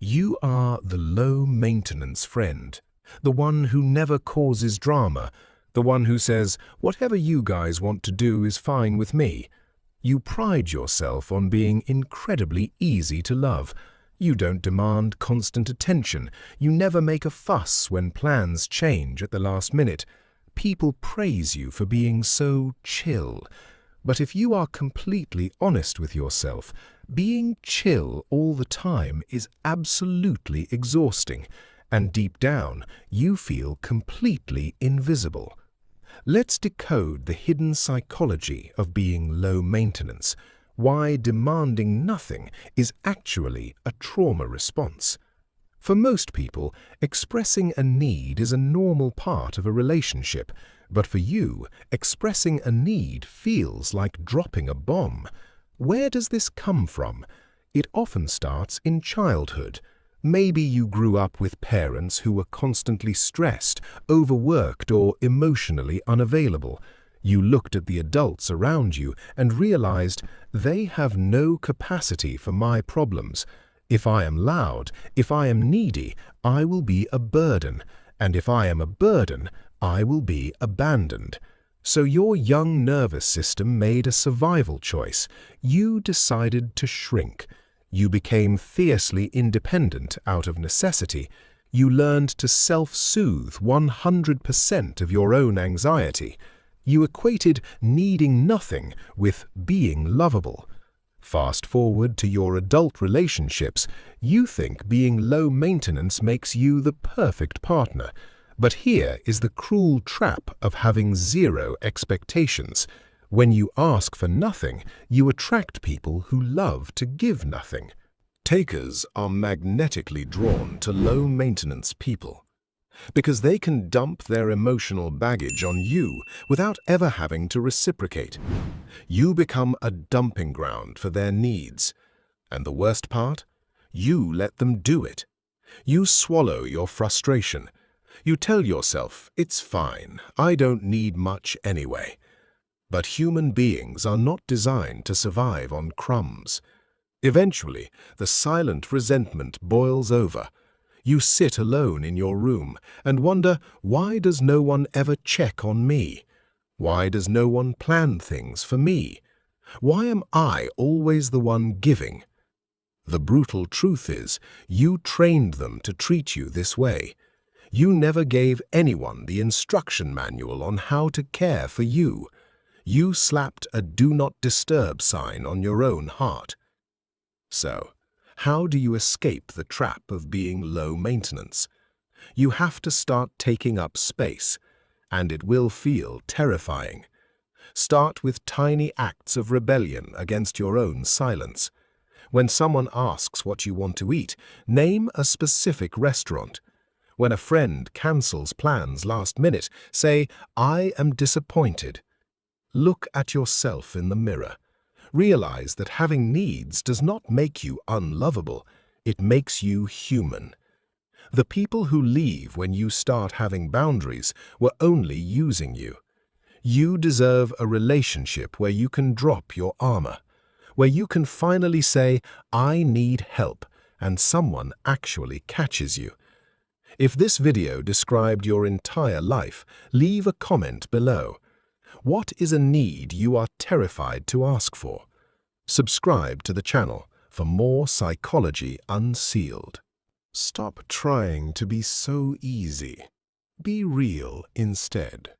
You are the low-maintenance friend, the one who never causes drama, the one who says, "Whatever you guys want to do is fine with me." You pride yourself on being incredibly easy to love. You don't demand constant attention. You never make a fuss when plans change at the last minute. People praise you for being so chill. But if you are completely honest with yourself, being chill all the time is absolutely exhausting, and deep down, you feel completely invisible. Let's decode the hidden psychology of being low maintenance, why demanding nothing is actually a trauma response. For most people, expressing a need is a normal part of a relationship, but for you, expressing a need feels like dropping a bomb. Where does this come from? It often starts in childhood. Maybe you grew up with parents who were constantly stressed, overworked, or emotionally unavailable. You looked at the adults around you and realized they have no capacity for my problems. If I am loud, if I am needy, I will be a burden, and if I am a burden, I will be abandoned. So your young nervous system made a survival choice. You decided to shrink. You became fiercely independent out of necessity. You learned to self-soothe 100% of your own anxiety. You equated needing nothing with being lovable. Fast forward to your adult relationships, you think being low maintenance makes you the perfect partner. But here is the cruel trap of having zero expectations. When you ask for nothing, you attract people who love to give nothing. Takers are magnetically drawn to low-maintenance people because they can dump their emotional baggage on you without ever having to reciprocate. You become a dumping ground for their needs. And the worst part? You let them do it. You swallow your frustration. You tell yourself, "It's fine, I don't need much anyway." But human beings are not designed to survive on crumbs. Eventually, the silent resentment boils over. You sit alone in your room and wonder, why does no one ever check on me? Why does no one plan things for me? Why am I always the one giving? The brutal truth is, you trained them to treat you this way. You never gave anyone the instruction manual on how to care for you. You slapped a "Do Not Disturb" sign on your own heart. So, how do you escape the trap of being low maintenance? You have to start taking up space, and it will feel terrifying. Start with tiny acts of rebellion against your own silence. When someone asks what you want to eat, name a specific restaurant. When a friend cancels plans last minute, say, "I am disappointed." Look at yourself in the mirror. Realize that having needs does not make you unlovable. It makes you human. The people who leave when you start having boundaries were only using you. You deserve a relationship where you can drop your armor, where you can finally say, "I need help," and someone actually catches you. If this video described your entire life, leave a comment below. What is a need you are terrified to ask for? Subscribe to the channel for more Psychology Unsealed. Stop trying to be so easy. Be real instead.